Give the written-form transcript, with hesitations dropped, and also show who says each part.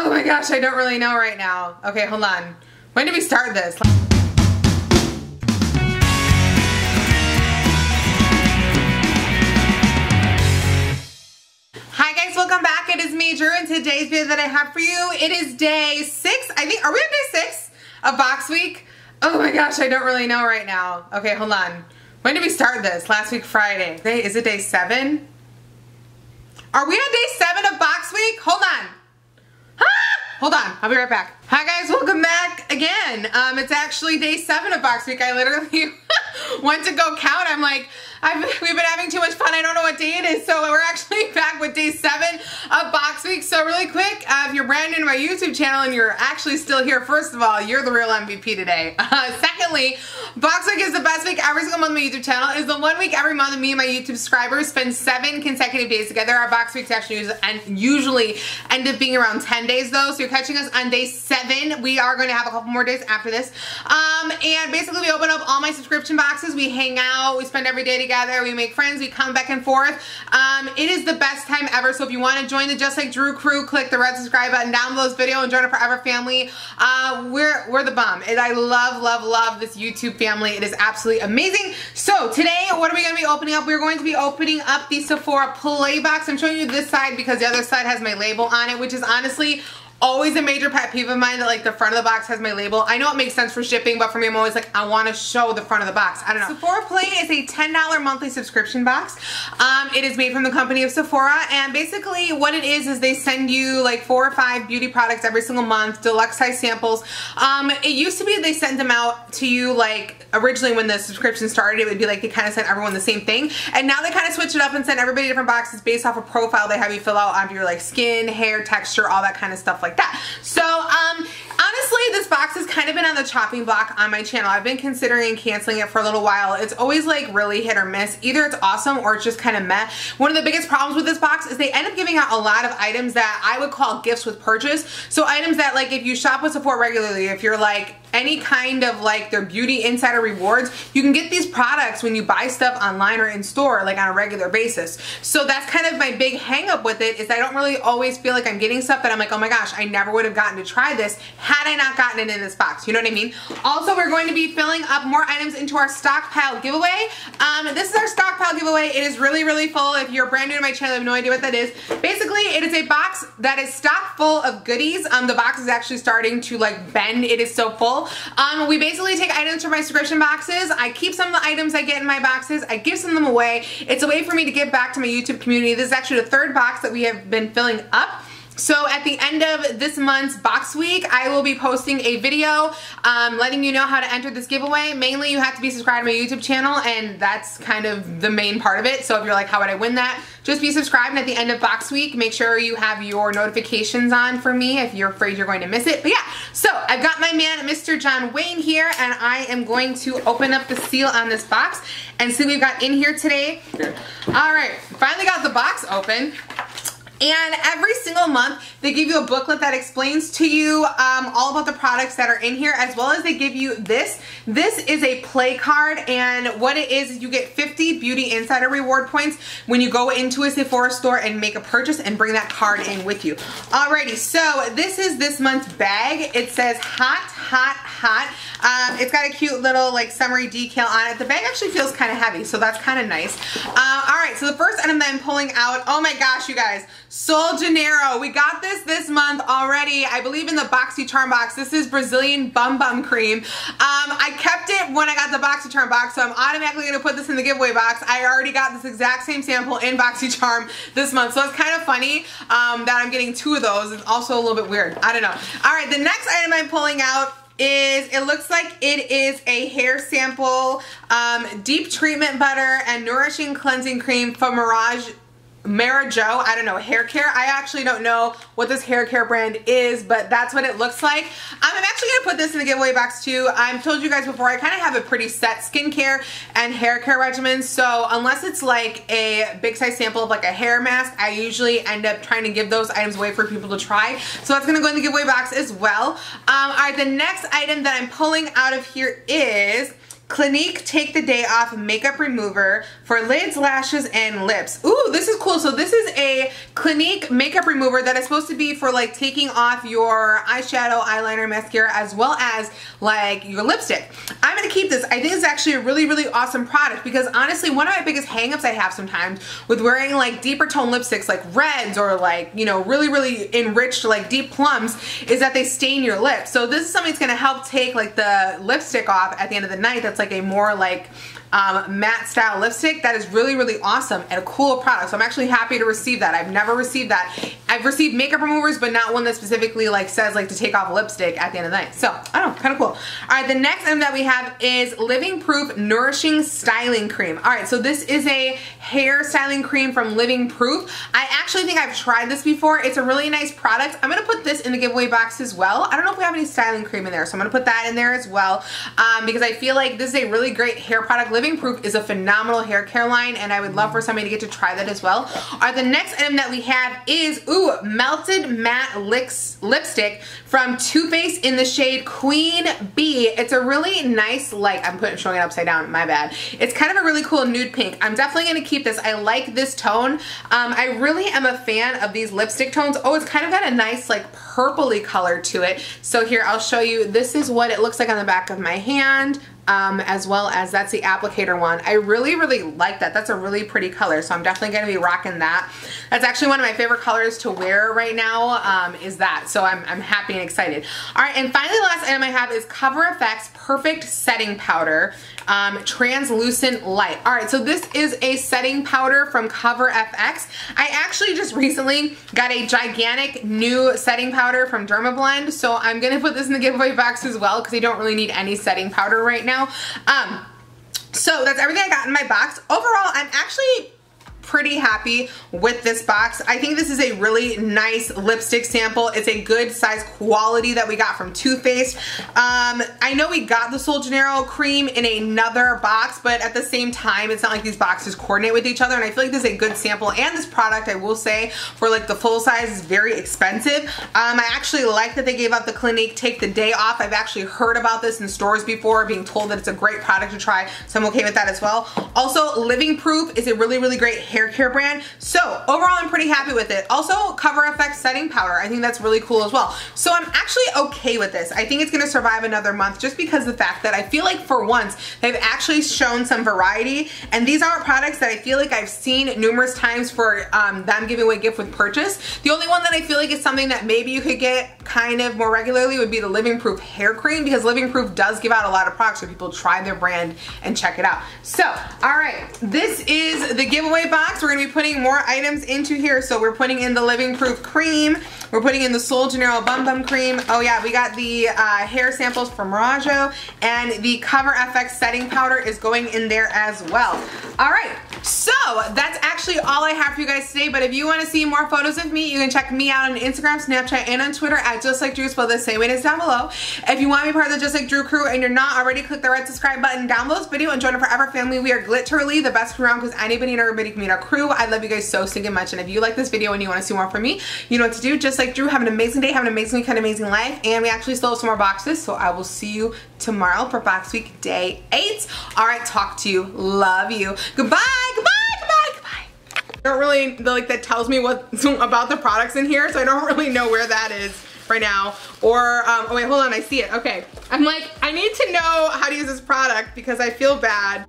Speaker 1: Oh my gosh, I don't really know right now. Okay, hold on. When did we start this? Hi guys, welcome back. It is me, Drew, and today's video that I have for you, it is day 6, I think. Are we on day 6 of box week? Oh my gosh, I don't really know right now. Okay, hold on. When did we start this? Last week, Friday. Is it day 7? Are we on day 7 of box week? Hold on. Hold on, I'll be right back. Hi guys, welcome back again. It's actually day 7 of box week. I literally went to go count. I'm like, we've been having too much fun. I don't know what day it is. So we're actually back with day 7 of box week. So really quick, if you're brand new to my YouTube channel and you're actually still here, first of all, you're the real MVP today. Secondly, box week is the best week every single month on my YouTube channel. It's the one week every month that me and my YouTube subscribers spend 7 consecutive days together. Our box weeks actually usually end up being around 10 days though. So you're catching us on day 7. We are going to have a couple more days after this. And basically we open up all my subscription boxes. We hang out. We spend every day together. We make friends. We come back and forth. It is the best time ever. So if you want to join the Just Like Drew crew, click the red subscribe button down below this video and join our forever family. We're the bomb. And I love this YouTube family. It is absolutely amazing. So today, what are we going to be opening up? We're going to be opening up the Sephora Play Box. I'm showing you this side because the other side has my label on it, which is honestly always a major pet peeve of mine that like the front of the box has my label. I know it makes sense for shipping, but for me I'm always like, I want to show the front of the box. I don't know. Sephora Play is a $10 monthly subscription box. It is made from the company of Sephora, and basically what it is they send you like 4 or 5 beauty products every single month, deluxe size samples. It used to be they sent them out to you like originally when the subscription started, it would be like they kind of sent everyone the same thing, and now they kind of switch it up and send everybody different boxes based off a profile they have you fill out on your like skin, hair, texture, all that kind of stuff like that. So honestly, this box has kind of been on the chopping block on my channel. I've been considering canceling it for a little while. It's always like really hit or miss. Either it's awesome or it's just kind of meh. One of the biggest problems with this box is they end up giving out a lot of items that I would call gifts with purchase. So items that like if you shop with Sephora regularly, if you're like any kind of like their beauty insider rewards, you can get these products when you buy stuff online or in store like on a regular basis. So that's kind of my big hang up with it, is I don't really always feel like I'm getting stuff that I'm like, oh my gosh, I never would have gotten to try this had I not gotten it in this box. You know what I mean? Also, we're going to be filling up more items into our stockpile giveaway. This is our stockpile giveaway. It is really full. If you're brand new to my channel, I have no idea what that is. Basically, it is a box that is stocked full of goodies. The box is actually starting to like bend. It is so full. We basically take items from my subscription boxes. I keep some of the items I get in my boxes. I give some of them away. It's a way for me to give back to my YouTube community. This is actually the 3rd box that we have been filling up. So at the end of this month's box week, I will be posting a video letting you know how to enter this giveaway. Mainly you have to be subscribed to my YouTube channel, and that's kind of the main part of it. So if you're like, how would I win that? Just be subscribed, and at the end of box week, make sure you have your notifications on for me if you're afraid you're going to miss it. But yeah, so I've got my man, Mr. John Wayne here, and I am going to open up the seal on this box and see what we've got in here today. All right, finally got the box open. And every single month, they give you a booklet that explains to you all about the products that are in here, as well as they give you this. This is a play card, and what it is you get 50 Beauty Insider reward points when you go into a Sephora store and make a purchase and bring that card in with you. Alrighty, so this is this month's bag. It says hot. It's got a cute little like summary decal on it. The bag actually feels kind of heavy, so that's kind of nice. Alright, so the first item that I'm pulling out, oh my gosh, you guys, Sol Janeiro. We got this month already, I believe in the BoxyCharm box. This is Brazilian Bum Bum Cream. I kept it when I got the BoxyCharm box, so I'm automatically going to put this in the giveaway box. I already got this exact same sample in BoxyCharm this month, so it's kind of funny that I'm getting 2 of those. It's also a little bit weird. I don't know. Alright, the next item I'm pulling out is, it looks like it is a hair sample, deep treatment butter and nourishing cleansing cream from Marajo, I don't know, hair care. I actually don't know what this hair care brand is, but that's what it looks like. I'm actually going to put this in the giveaway box too. I've told you guys before, I kind of have a pretty set skincare and hair care regimen, so unless it's like a big size sample of like a hair mask, I usually end up trying to give those items away for people to try. So that's going to go in the giveaway box as well. Alright, the next item that I'm pulling out of here is Clinique Take the Day Off Makeup Remover for lids, lashes, and lips. Ooh, this is cool. So this is a Clinique makeup remover that is supposed to be for like taking off your eyeshadow, eyeliner, mascara, as well as like your lipstick. I'm gonna keep this. I think it's actually a really, really awesome product because honestly, one of my biggest hangups I have sometimes with wearing like deeper tone lipsticks like reds or like, you know, really, really enriched like deep plums is that they stain your lips. So this is something that's gonna help take like the lipstick off at the end of the night. That's like a more like matte style lipstick that is really, really awesome and a cool product. So I'm actually happy to receive that. I've never received that. I've received makeup removers, but not one that specifically like says like to take off lipstick at the end of the night. So I don't know, kind of cool. All right, the next item that we have is Living Proof Nourishing Styling Cream. All right, so this is a hair styling cream from Living Proof. I actually think I've tried this before. It's a really nice product. I'm gonna put this in the giveaway box as well. I don't know if we have any styling cream in there, so I'm gonna put that in there as well because I feel like this is a really great hair product. Living Proof is a phenomenal hair care line, and I would love for somebody to get to try that as well. All right, the next item that we have is, Melted Matte Lipstick from Too Faced in the shade Queen Bee. It's a really nice, like, showing it upside down, my bad. It's kind of a really cool nude pink. I'm definitely gonna keep this. I like this tone. I really am a fan of these lipstick tones. Oh, it's kind of got a nice, like, purpley color to it. So here, I'll show you. This is what it looks like on the back of my hand. As well as that's the applicator one. I really, really like that. That's a really pretty color, so I'm definitely gonna be rocking that. That's actually one of my favorite colors to wear right now, is that. So I'm happy and excited. All right, and finally the last item I have is Cover FX Perfect Setting Powder, Translucent Light. All right, so this is a setting powder from Cover FX. I actually just recently got a gigantic new setting powder from Dermablend, so I'm gonna put this in the giveaway box as well because I don't really need any setting powder right now. So that's everything I got in my box. Overall, I'm actually pretty happy with this box. I think this is a really nice lipstick sample. It's a good size quality that we got from Too Faced. I know we got the Sol de Janeiro cream in another box, but at the same time, it's not like these boxes coordinate with each other, and I feel like this is a good sample, and this product, I will say, for like the full size is very expensive. I actually like that they gave out the Clinique Take the Day Off. I've actually heard about this in stores before, being told that it's a great product to try, so I'm okay with that as well. Also, Living Proof is a really, really great hair care brand. So overall, I'm pretty happy with it. Also, Cover FX setting powder. I think that's really cool as well. So I'm actually okay with this. I think it's gonna survive another month just because of the fact that I feel like for once, they've actually shown some variety, and these aren't products that I feel like I've seen numerous times for them giving away gift with purchase. The only one that I feel like is something that maybe you could get kind of more regularly would be the Living Proof hair cream, because Living Proof does give out a lot of products so people try their brand and check it out. So, all right, this is the giveaway box. We're gonna be putting more items into here. So we're putting in the Living Proof cream. We're putting in the Sol de Janeiro Bum Bum cream. Oh yeah, we got the hair samples from Miraggio, and the Cover FX setting powder is going in there as well. All right, so that's actually all I have for you guys today, but if you wanna see more photos of me, you can check me out on Instagram, Snapchat, and on Twitter at JustLikeDrew, spelled the same way as down below. If you want to be part of the Just Like Drew crew and you're not already, click the red subscribe button down below this video and join our forever family. We are literally the best crew around because anybody and everybody can meet our crew. I love you guys so stinking much, and if you like this video and you want to see more from me, you know what to do. Just like Drew, have an amazing day, have an amazing week, an amazing life, and we actually still have some more boxes, so I will see you tomorrow for box week day 8. All right, talk to you, love you, goodbye, goodbye, goodbye, goodbye. I don't really, like, that tells me what about the products in here, so I don't really know where that is right now. Or, oh wait, hold on, I see it, okay. I'm like, I need to know how to use this product because I feel bad.